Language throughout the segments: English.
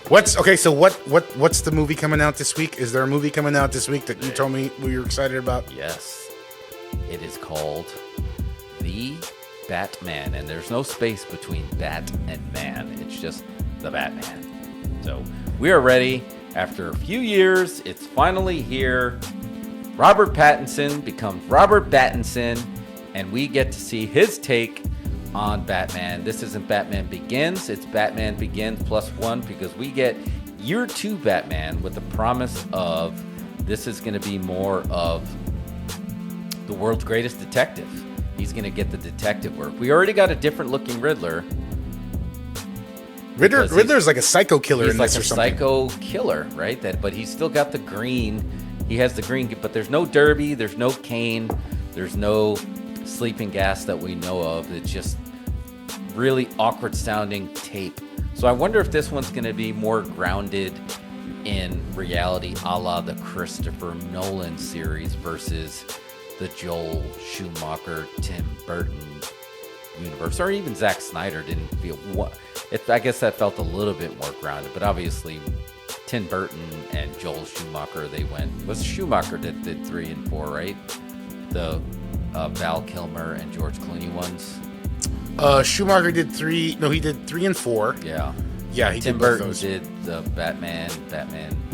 What's okay? So what's the movie coming out this week? Is there a movie coming out this week that you told me we were excited about? Yes. It is called The Batman, and there's no space between Bat and Man. It's just The Batman. So we are ready. After a few years, it's finally here. Robert Pattinson becomes Robert Battinson, and we get to see his take on Batman. This isn't Batman Begins, it's Batman Begins +1, because we get year 2 Batman with the promise of this is going to be more of the world's greatest detective. He's going to get the detective work. We already got a different looking Riddler. Riddler's like a psycho killer in this or something. He's like a psycho killer, right? But he's still got the green. He has the green, but there's no Derby, there's no Kane, there's no sleeping gas that we know of. It's just really awkward sounding tape. So I wonder if this one's going to be more grounded in reality, a la the Christopher Nolan series versus the Joel Schumacher, Tim Burton universe, or even Zack Snyder didn't feel I guess that felt a little bit more grounded, but obviously Tim Burton and Joel Schumacher, Schumacher did 3 and 4, right? The Val Kilmer and George Clooney ones. Schumacher did 3. No, he did 3 and 4. Yeah. Yeah, he Tim did both Burton those. did the Batman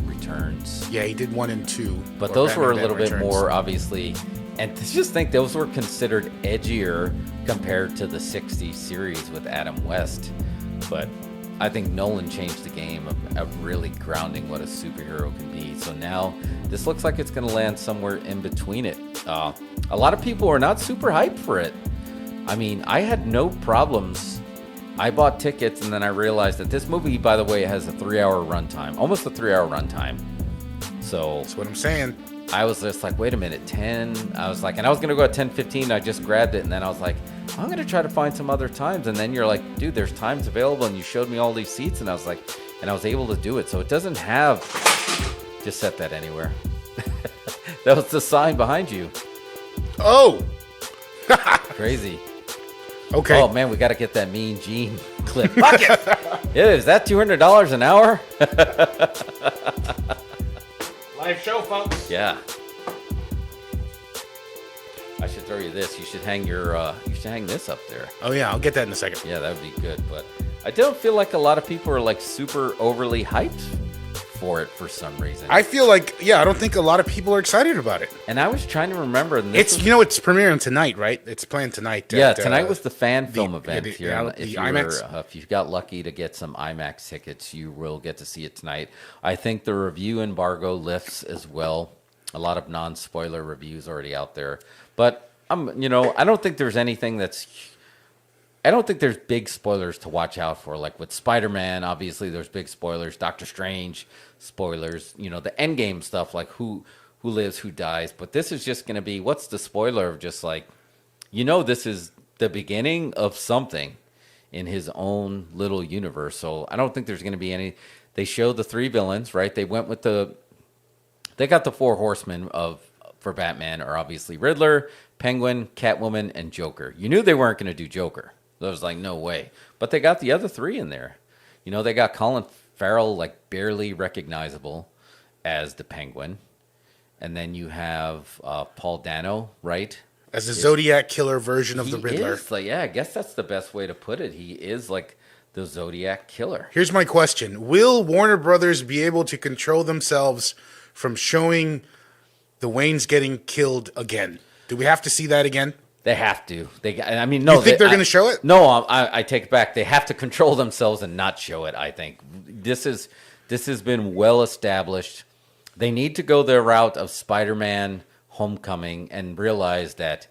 Returns. Yeah, he did 1 and 2. But those Batman were a little bit Returns. more, obviously, and to just think those were considered edgier compared to the 60s series with Adam West. But I think Nolan changed the game of really grounding what a superhero can be. So now this looks like it's going to land somewhere in between it. A lot of people are not super hyped for it. I mean, I had no problems. I bought tickets, and then I realized that this movie, by the way, has a 3-hour runtime, almost a 3-hour runtime. So that's what I'm saying. I was just like, wait a minute, 10. I was like, and I was going to go at 10:15. I just grabbed it, and then I was like, I'm going to try to find some other times. And then you're like, dude, there's times available, and you showed me all these seats, and I was like, and I was able to do it. So it doesn't have, just set that anywhere. That was the sign behind you. Oh. Crazy. Okay. Oh, man, we got to get that Mean Gene clip. Fuck it. Yeah, is that $200 an hour? Live show, folks. Yeah. I should throw you this. You should hang this up there. Oh, yeah, I'll get that in a second. Yeah, that would be good. But I don't feel like a lot of people are like super overly hyped for it for some reason. I feel like, I don't think a lot of people are excited about it. And I was trying to remember. And it's premiering tonight, right? It's playing tonight. Yeah, tonight was the fan film event. The IMAX. If you got lucky to get some IMAX tickets, you will get to see it tonight. I think the review embargo lifts as well. A lot of non-spoiler reviews already out there. But I don't think there's anything I don't think there's big spoilers to watch out for. Like with Spider-Man, obviously there's big spoilers. Doctor Strange, spoilers. The Endgame stuff, like who lives, who dies. But this is just going to be, what's the spoiler of just like, this is the beginning of something in his own little universe. So I don't think there's going to be any. They showed the 3 villains, right? They went with they got the 4 horsemen for Batman are obviously Riddler, Penguin, Catwoman, and Joker. You knew they weren't going to do Joker. I was like, no way. But they got the other 3 in there. They got Colin Farrell, like barely recognizable as the Penguin. And then you have Paul Dano, right? As the Zodiac killer version of the Riddler. I guess that's the best way to put it. He is like the Zodiac killer. Here's my question. Will Warner Brothers be able to control themselves from showing the Waynes getting killed again? Do we have to see that again? They have to. No. You think they're going to show it? No, I take it back. They have to control themselves and not show it. I think this has been well established. They need to go their route of Spider-Man Homecoming and realize that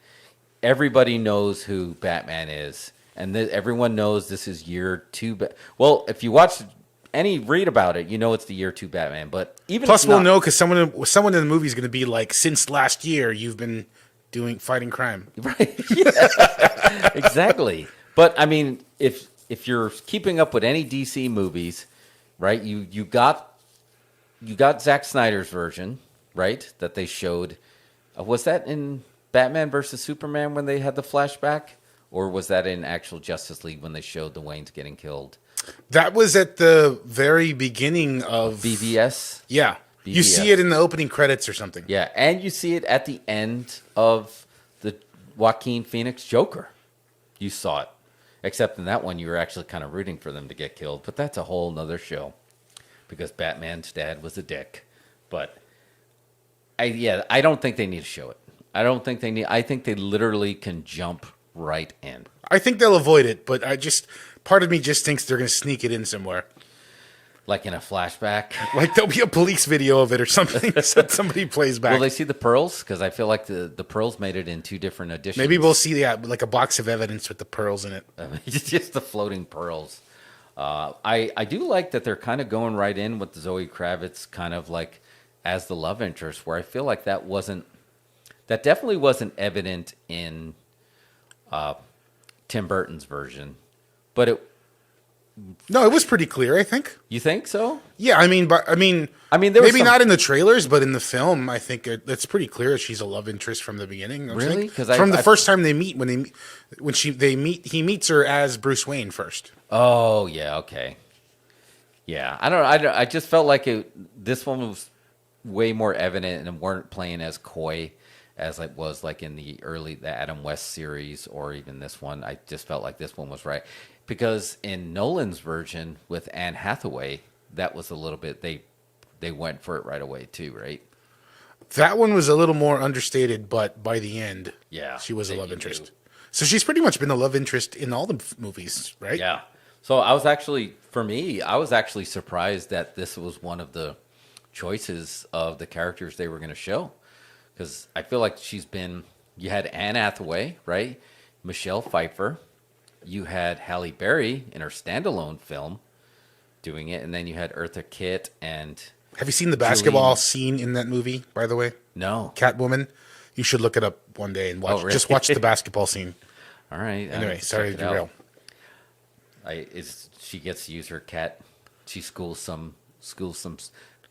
everybody knows who Batman is, and everyone knows this is year 2. Well, if you read about it, it's the year 2 Batman. But even plus, we'll know because someone in the movie is going to be like, since last year, you've been fighting crime. Right. Yeah. Exactly. But I mean, if you're keeping up with any DC movies, right? You got Zack Snyder's version, right? That they showed. Was that in Batman versus Superman when they had the flashback, or was that in actual Justice League when they showed the Waynes getting killed? That was at the very beginning of BVS. Yeah. You see BVS. it in the opening credits or something. Yeah, and you see it at the end of the Joaquin Phoenix Joker. You saw it. Except in that one, you were actually kind of rooting for them to get killed. But that's a whole nother show. Because Batman's dad was a dick. But, I don't think they need to show it. I think they literally can jump right in. I think they'll avoid it, but part of me just thinks they're going to sneak it in somewhere. Like in a flashback. Like there'll be a police video of it or something that somebody plays back. Will they see the pearls? Because I feel like the pearls made it in 2 different editions. Maybe we'll see like a box of evidence with the pearls in it. Just the floating pearls. I do like that they're kind of going right in with Zoe Kravitz kind of like as the love interest, where I feel like that definitely wasn't evident in Tim Burton's version. But No, it was pretty clear, I think. you think so? Yeah, I mean, there was maybe not in the trailers, but in the film, I think it's pretty clear she's a love interest from the beginning. Really? Because from the first time they meet, he meets her as Bruce Wayne first. Oh yeah, okay. Yeah, I just felt like this one was way more evident and weren't playing as coy as it was like in the Adam West series or even this one. I just felt like this one was right. Because in Nolan's version with Anne Hathaway, that was a little bit, they went for it right away too, right? That one was a little more understated, but by the end, Yeah, she was a love interest. So she's pretty much been a love interest in all the movies, right? Yeah. So I was actually surprised that this was one of the choices of the characters they were going to show. Because I feel like you had Anne Hathaway, right? Michelle Pfeiffer. You had Halle Berry in her standalone film doing it. And then you had Eartha Kitt and... Have you seen the basketball scene in that movie, by the way? No. Catwoman? You should look it up one day and watch. Really? Just watch the basketball scene. All right. Anyway, sorry to derail. She gets to use her cat. She schools some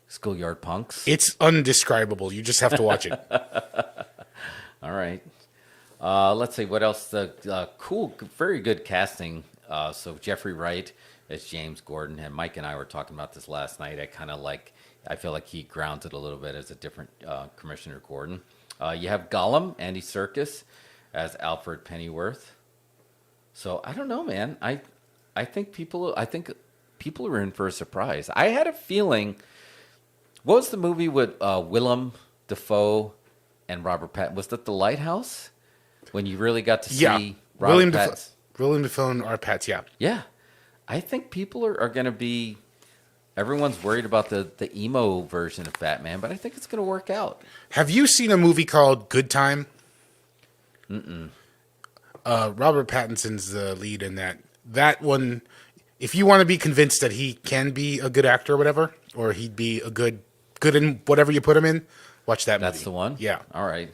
schoolyard punks. It's undescribable. You just have to watch it. All right. Let's see what else. The cool, very good casting. So Jeffrey Wright as James Gordon, and Mike and I were talking about this last night. I feel like he grounds it a little bit as a different Commissioner Gordon. You have Gollum, Andy Serkis as Alfred Pennyworth. So I don't know, man. I think people are in for a surprise. I had a feeling. What was the movie with Willem Dafoe and Robert Pattinson? Was that The Lighthouse? When you really got to see Robert Pattinson? William Dafoe and Robert Pattinson, yeah. Yeah. I think people are going to be... Everyone's worried about the emo version of Batman, but I think it's going to work out. Have you seen a movie called Good Time? Mm-mm. Robert Pattinson's the lead in that. That one, if you want to be convinced that he can be a good actor or whatever, or he'd be a good in whatever you put him in, watch that movie. That's the one? Yeah. All right.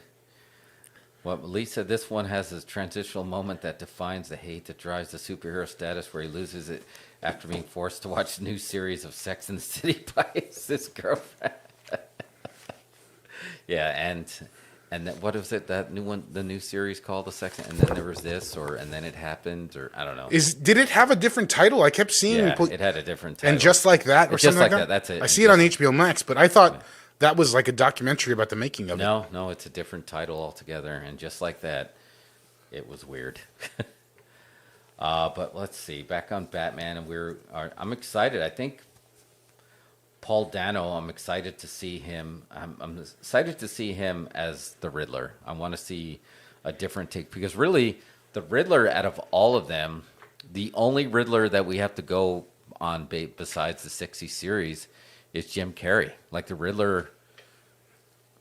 Well, Lee said this one has this transitional moment that defines the hate that drives the superhero status, where he loses it after being forced to watch a new series of Sex and the City by his girlfriend. Yeah, and then what was it, that new one, the new series called The Sex, and then there was this, and then it happened, or I don't know. Did it have a different title? I kept seeing it had a different title. And Just Like That, or something like that? That's it. I see it on HBO Max, but I thought that was like a documentary about the making of it. No, it's a different title altogether, and Just Like That, it was weird. But let's see, back on Batman, and I'm excited. I think Paul Dano, I'm excited to see him. I'm excited to see him as the Riddler. I want to see a different take, because really, the Riddler out of all of them, the only Riddler that we have to go on besides the 60 series is Jim Carrey. Like the Riddler,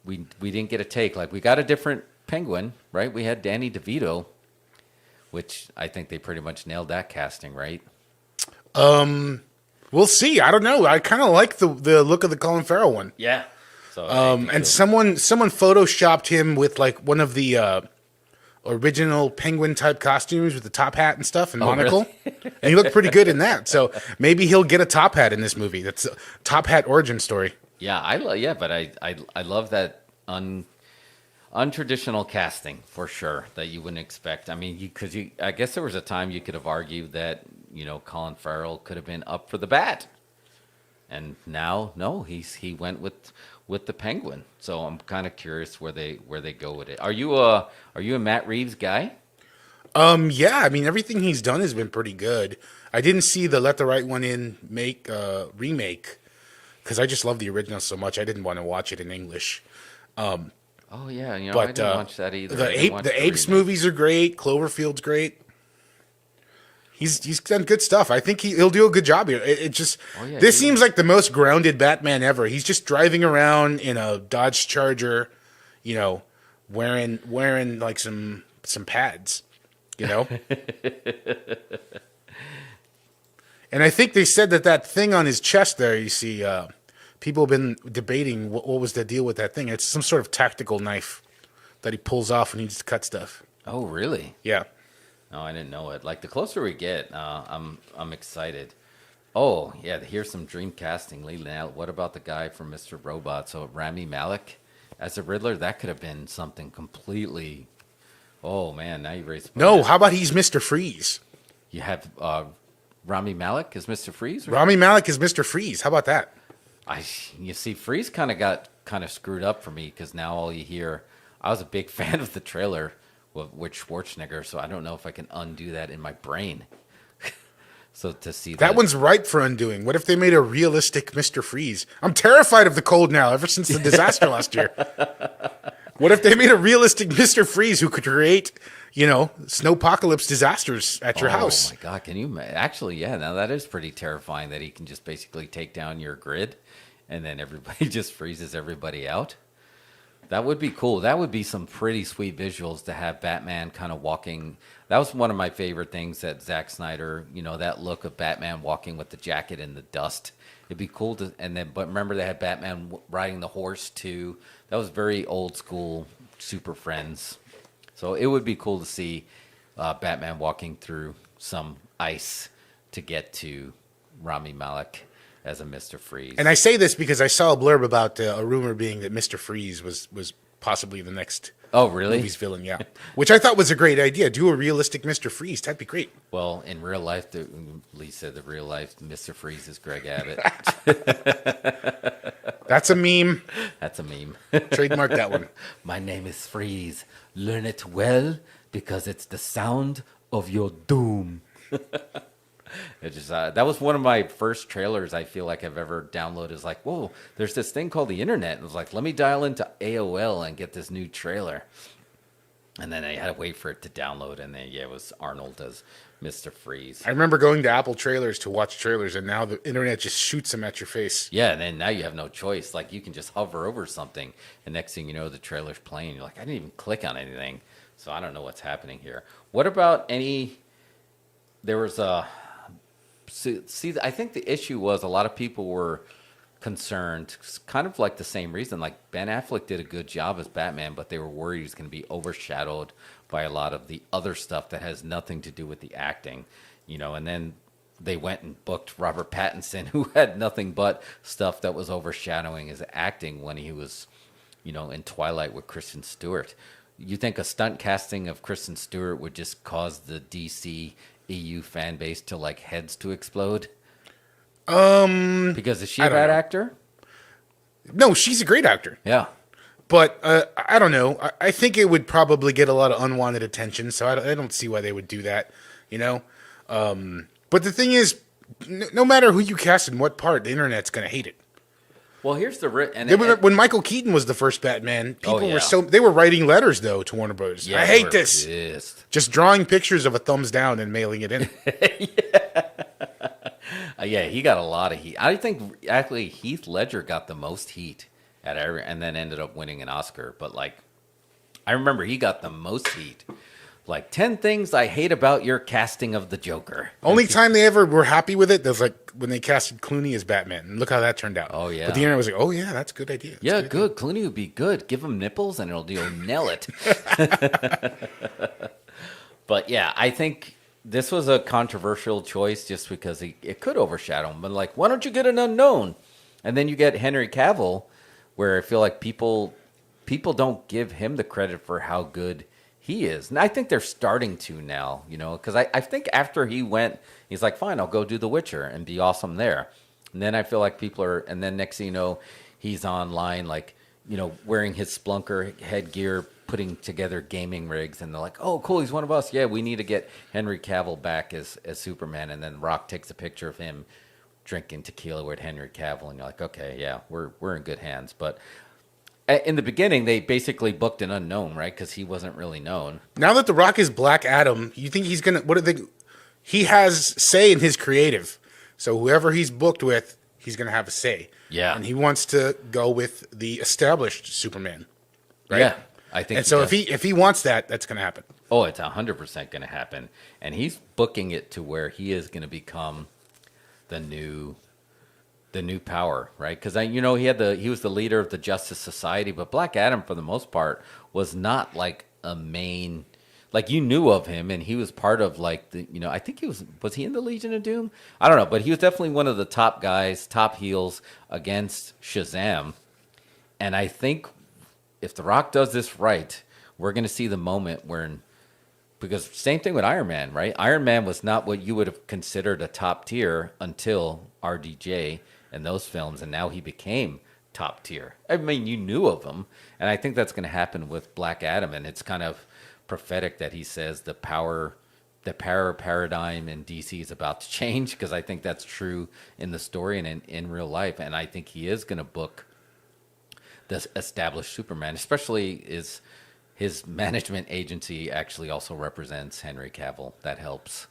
we didn't get a take. Like we got a different Penguin, right? We had Danny DeVito, which I think they pretty much nailed that casting, right? We'll see. I don't know. I kind of like the look of the Colin Farrell one. Yeah. So and someone photoshopped him with like one of the original Penguin type costumes with the top hat and stuff and monocle, really? And he looked pretty good in that. So maybe he'll get a top hat in this movie. That's a top hat origin story. Yeah, but I love that untraditional casting for sure that you wouldn't expect. I mean, I guess there was a time you could have argued that Colin Farrell could have been up for the bat. And now, no, he went with the Penguin. So I'm kind of curious where they go with it. Are you a Matt Reeves guy? Yeah, I mean everything he's done has been pretty good. I didn't see the Let the Right One In remake because I just love the original so much. I didn't want to watch it in English. Oh yeah, I But didn't watch that either. the Apes movies are great. Cloverfield's great. He's done good stuff. I think he'll do a good job here. This seems like the most grounded Batman ever. He's just driving around in a Dodge Charger, wearing like some pads, And I think they said that thing on his chest there, you see, people have been debating what was the deal with that thing. It's some sort of tactical knife that he pulls off when he needs to cut stuff. Oh, really? Yeah. No, I didn't know it. Like the closer we get, I'm excited. Oh yeah, here's some dream casting. Lee, now what about the guy from Mr. Robot? So Rami Malek as a Riddler, that could have been something completely. Oh man, now you raised. No, how about he's Mr. Freeze? You have Rami Malek as Mr. Freeze. Right? Rami Malek is Mr. Freeze. How about that? You see, Freeze got screwed up for me because now all you hear. I was a big fan of the trailer with Schwarzenegger, so I don't know if I can undo that in my brain. So to see that one's ripe for undoing. What if they made a realistic Mr. Freeze? I'm terrified of the cold now. Ever since the disaster last year. What if they made a realistic Mr. Freeze who could create, snowpocalypse disasters at your house? Oh my God! Can you actually? Yeah, now that is pretty terrifying. That he can just basically take down your grid, and then everybody just freezes everybody out. That would be cool. That would be some pretty sweet visuals to have Batman kind of walking. That was one of my favorite things that Zack Snyder, that look of Batman walking with the jacket in the dust. It'd be cool to, but remember they had Batman riding the horse too. That was very old school Super Friends. So it would be cool to see Batman walking through some ice to get to Rami Malek as a Mr. Freeze. And I say this because I saw a blurb about a rumor being that Mr. Freeze was possibly the next movie's villain, yeah. Which I thought was a great idea. Do a realistic Mr. Freeze. That'd be great. Well, in real life, Lee said the real life Mr. Freeze is Greg Abbott. That's a meme. That's a meme. Trademark that one. My name is Freeze. Learn it well because it's the sound of your doom. It just that was one of my first trailers I feel like I've ever downloaded. It's like, whoa, there's this thing called the internet. And it was like, let me dial into AOL and get this new trailer. And then I had to wait for it to download. And then, it was Arnold as Mr. Freeze. I remember going to Apple Trailers to watch trailers, and now the internet just shoots them at your face. Yeah, and then now you have no choice. Like, you can just hover over something, and next thing you know, the trailer's playing. You're like, I didn't even click on anything. So I don't know what's happening here. What about there was a... See, I think the issue was a lot of people were concerned, kind of like the same reason. Like Ben Affleck did a good job as Batman, but they were worried he was going to be overshadowed by a lot of the other stuff that has nothing to do with the acting, And then they went and booked Robert Pattinson, who had nothing but stuff that was overshadowing his acting when he was, in Twilight with Kristen Stewart. You think a stunt casting of Kristen Stewart would just cause the DC EU fan base to heads to explode? Because is she a bad actor? No, she's a great actor. Yeah. But I don't know. I think it would probably get a lot of unwanted attention, so I don't see why they would do that, But the thing is, no matter who you cast in what part, the internet's going to hate it. Well, here's the when Michael Keaton was the first Batman, people were writing letters though to Warner Brothers. Yeah, I hate this. Pissed. Just drawing pictures of a thumbs down and mailing it in. Yeah, he got a lot of heat. I think actually Heath Ledger got the most heat and then ended up winning an Oscar. But I remember he got the most heat. 10 things I hate about your casting of the Joker. Only time they ever were happy with it was when they casted Clooney as Batman. And look how that turned out. Oh, yeah. But the internet was like, oh, yeah, that's a good idea. That's yeah, good. Clooney would be good. Give him nipples and you'll nail it. But, yeah, I think this was a controversial choice just because it could overshadow him. But, why don't you get an unknown? And then you get Henry Cavill, where I feel like people don't give him the credit for how good He is. And I think they're starting to now, because I think after he went, he's like, fine, I'll go do The Witcher and be awesome there. And then I feel like and then next thing you know, he's online, like, wearing his Splunker headgear, putting together gaming rigs. And they're like, oh, cool, he's one of us. Yeah, we need to get Henry Cavill back as Superman. And then Rock takes a picture of him drinking tequila with Henry Cavill. And you're like, okay, yeah, we're in good hands. But in the beginning, they basically booked an unknown, right? Because he wasn't really known. Now that The Rock is Black Adam, you think he's gonna? What are they? He has say in his creative, so whoever he's booked with, he's gonna have a say. Yeah, and he wants to go with the established Superman, right? Yeah, I think. And so if he wants that, that's gonna happen. Oh, it's 100% gonna happen, and he's booking it to where he is gonna become the new power, right? Because he was the leader of the Justice Society, but Black Adam for the most part was not like a main, like you knew of him, and he was part of like I think was he in the Legion of Doom? I don't know, but he was definitely one of the top guys, top heels against Shazam, and I think if The Rock does this right, we're gonna see the moment because same thing with Iron Man, right? Iron Man was not what you would have considered a top tier until RDJ and those films, and now he became top tier. I mean, you knew of him, and I think that's going to happen with Black Adam, and it's kind of prophetic that he says the power paradigm in DC is about to change, because I think that's true in the story and in real life, and I think he is going to book this established Superman, especially his management agency actually also represents Henry Cavill. That helps.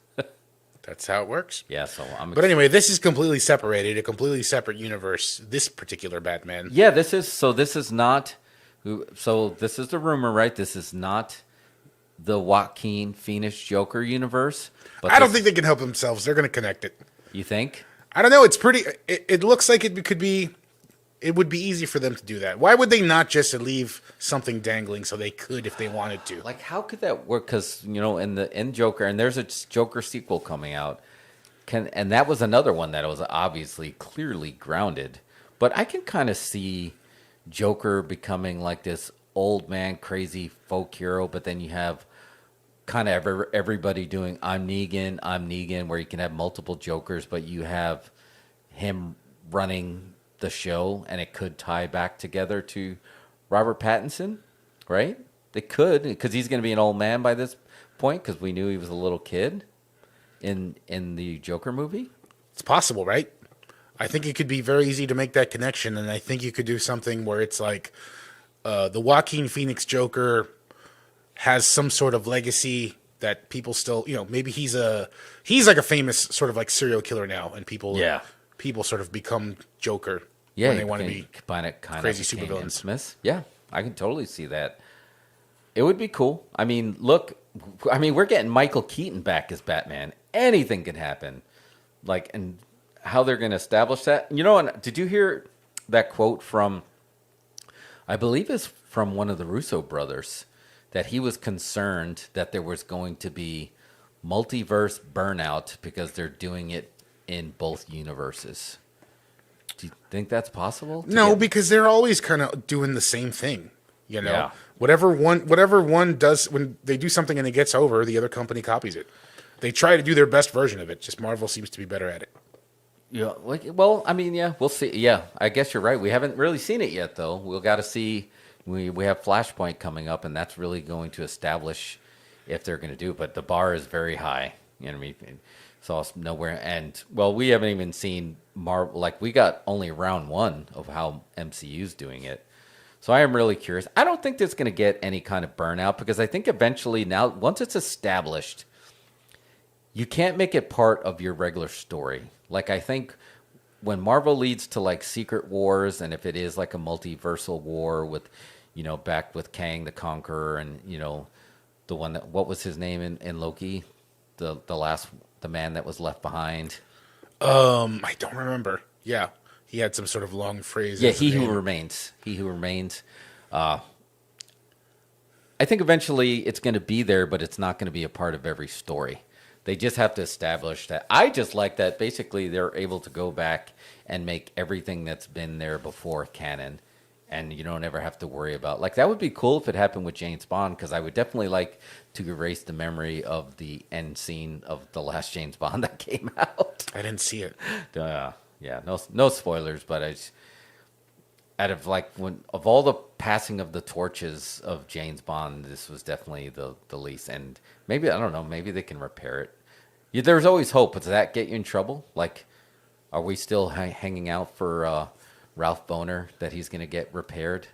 That's how it works. Yeah, so But anyway, this is completely separated, a completely separate universe. This particular Batman. Yeah, this is not. So this is the rumor, right? This is not the Joaquin Phoenix Joker universe. But I don't think they can help themselves. They're going to connect it. You think? I don't know. It's pretty. It looks like it could be. It would be easy for them to do that. Why would they not just leave something dangling so they could if they wanted to? Like, how could that work? Because in Joker, and there's a Joker sequel coming out, and that was another one that was obviously clearly grounded. But I can kind of see Joker becoming like this old man, crazy folk hero. But then you have kind of everybody doing I'm Negan, where you can have multiple Jokers, but you have him running the show, and it could tie back together to Robert Pattinson, right? They could, because he's going to be an old man by this point, because we knew he was a little kid in the Joker movie. It's possible, right? I think it could be very easy to make that connection, and I think you could do something where it's like the Joaquin Phoenix Joker has some sort of legacy that people still, maybe he's like a famous sort of like serial killer now, and people sort of become Joker when they want to be crazy supervillains. Yeah, I can totally see that. It would be cool. I mean, we're getting Michael Keaton back as Batman. Anything can happen. And how they're going to establish that. And did you hear that quote from, I believe it's from one of the Russo brothers, that he was concerned that there was going to be multiverse burnout because they're doing it in both universes. Do you think that's possible? No, because they're always kind of doing the same thing. Yeah. Whatever one does, when they do something and it gets over, the other company copies it. They try to do their best version of it. Just Marvel seems to be better at it. Yeah. We'll see. Yeah, I guess you're right. We haven't really seen it yet, though. We'll got to see. We have Flashpoint coming up, and that's really going to establish if they're going to do it. But the bar is very high. You know what I mean? So it's nowhere. And, we haven't even seen Marvel. Like, we got only round one of how MCU's doing it. So I am really curious. I don't think there's going to get any kind of burnout, because I think eventually now, once it's established, you can't make it part of your regular story. Like, I think when Marvel leads to, like, Secret Wars, and if it is like a multiversal war with, back with Kang the Conqueror and, the one that, what was his name in Loki? The man that was left behind. I don't remember. Yeah. He had some sort of long phrase. Yeah, He Who Remains. He Who Remains. I think eventually it's going to be there, but it's not going to be a part of every story. They just have to establish that. I just like that basically they're able to go back and make everything that's been there before canon and you don't ever have to worry about, like, that would be cool if it happened with James Bond, because I would definitely like to erase the memory of the end scene of the last James Bond that came out. I didn't see it. Yeah, no spoilers, but out of like when of all the passing of the torches of James Bond, this was definitely the least. And maybe, I don't know, maybe they can repair it. Yeah, there's always hope, but does that get you in trouble? Like, are we still hanging out for Ralph Boner that he's going to get repaired?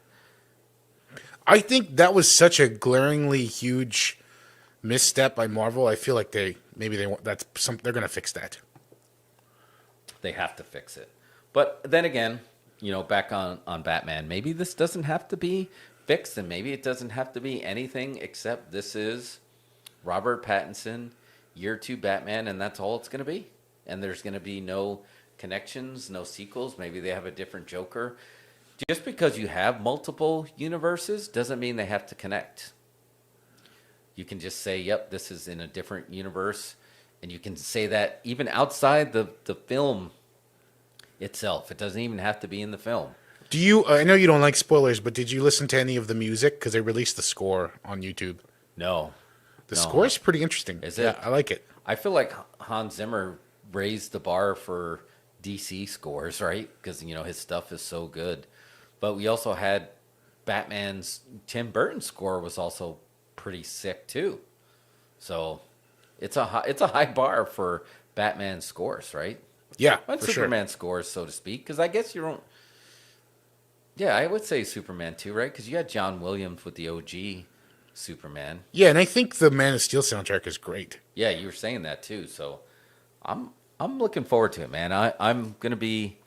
I think that was such a glaringly huge misstep by Marvel. I feel like they want they're going to fix that. They have to fix it. But then again, back on Batman, maybe this doesn't have to be fixed, and maybe it doesn't have to be anything except this is Robert Pattinson, year 2 Batman, and that's all it's going to be. And there's going to be no connections, no sequels. Maybe they have a different Joker. Just because you have multiple universes doesn't mean they have to connect. You can just say, yep, this is in a different universe. And you can say that even outside the film itself. It doesn't even have to be in the film. Do you? I know you don't like spoilers, but did you listen to any of the music? Because they released the score on YouTube. No. The score is pretty interesting. Is it? Yeah, I like it. I feel like Hans Zimmer raised the bar for DC scores, right? Because, his stuff is so good. But we also had Tim Burton score was also pretty sick too. So it's a high bar for Batman scores, right? Yeah, And for Superman sure. scores, so to speak, because I guess you don't. Yeah, I would say Superman too, right? Because you had John Williams with the OG Superman. Yeah, and I think the Man of Steel soundtrack is great. Yeah, you were saying that too. So I'm looking forward to it, man. I'm gonna be.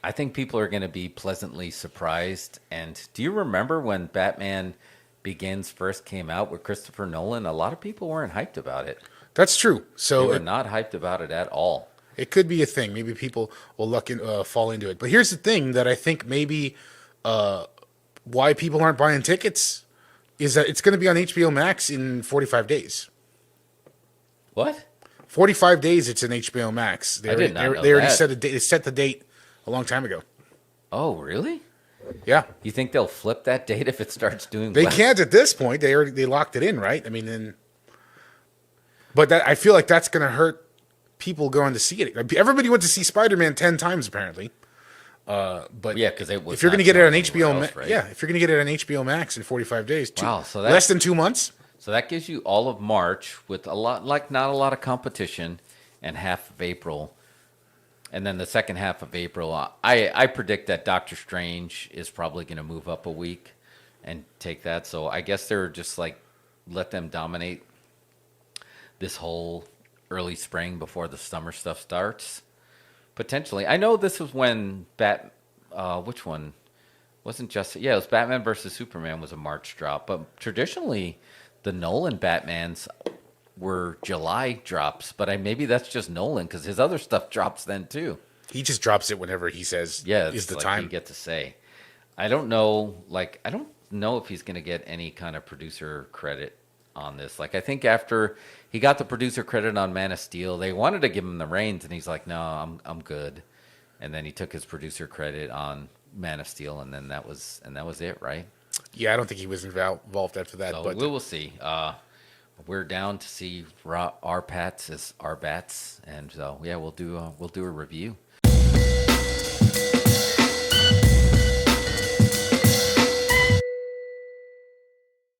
I think people are gonna be pleasantly surprised. And do you remember when Batman Begins first came out with Christopher Nolan? A lot of people weren't hyped about it. That's true. They So were not hyped about it at all. it could be a thing. Maybe people will fall into it. But here's the thing that I think maybe why people aren't buying tickets is that it's going to be on HBO Max in 45 days. What? 45 days it's in HBO Max. I did not know they already that. set a date. They set the date a long time ago. Oh, really? Yeah. You think they'll flip that date if it starts doing They well? can't at this point. They locked it in, right? I mean, but I feel like that's going to hurt people going to see it. Everybody went to see Spider-Man 10 times apparently. But Yeah, because if you're going to get it on HBO, else, right? yeah, if you're going to get it on HBO Max in 45 days, Wow, so that's- less than 2 months. So that gives you all of March with not a lot of competition, and half of April, and then the second half of April. I predict that Doctor Strange is probably going to move up a week and take that. So I guess they're just like let them dominate this whole early spring before the summer stuff starts. Potentially, I know this was when which one wasn't just it was Batman versus Superman was a March drop, but traditionally the Nolan Batmans were July drops. But maybe that's just Nolan because his other stuff drops then too. He just drops it whenever he says Yeah, is it's the like time. you get to say. I don't know. Like, I don't know if he's going to get any kind of producer credit on this. Like, I think after he got the producer credit on Man of Steel, they wanted to give him the reins, and he's like, "No, I'm good." And then he took his producer credit on Man of Steel, and then that was it, right? Yeah, I don't think he was involved after that. So but we will see. We're down to see our Pats as our bats, and so yeah, we'll do a review.